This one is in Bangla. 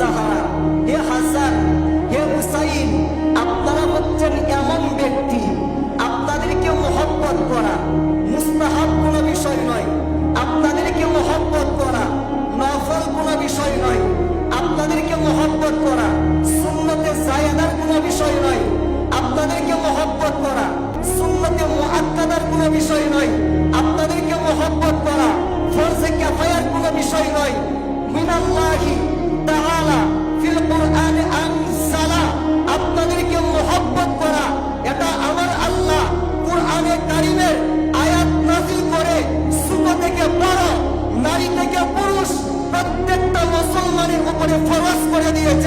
জাহারা, হে হাসান, হে হুসাইন, আপনারা হচ্ছেন এমন ব্যক্তি, আপনাদেরকে মহব্বত করা মুস্তাহাব কোনো বিষয় নয়, আপনাদেরকে মহব্বত করা নফল কোনো বিষয় নয়, আপনাদেরকে মহব্বত করা সুন্নতে জায়েদার কোনো বিষয় নয়, আপনাদেরকে মহব্বত করা সুন্নতে মুআক্কাদার কোনো বিষয় নয়, আপনাদেরকে মহব্বত করা ফরজে কিফায়ার কোনো বিষয় নয়। মিনাল্লাহি তাআলা ফিল কুরআনে আনজালা, আপনাদেরকে মহব্বত করা এটা আমার আল্লাহ কুরআনে কারীমের আয়াত নাযিল করে ছোট থেকে বড়, নারী থেকে পুরুষ প্রত্যেকটা মুসলমানের উপরে ফরজ করে দিয়েছে।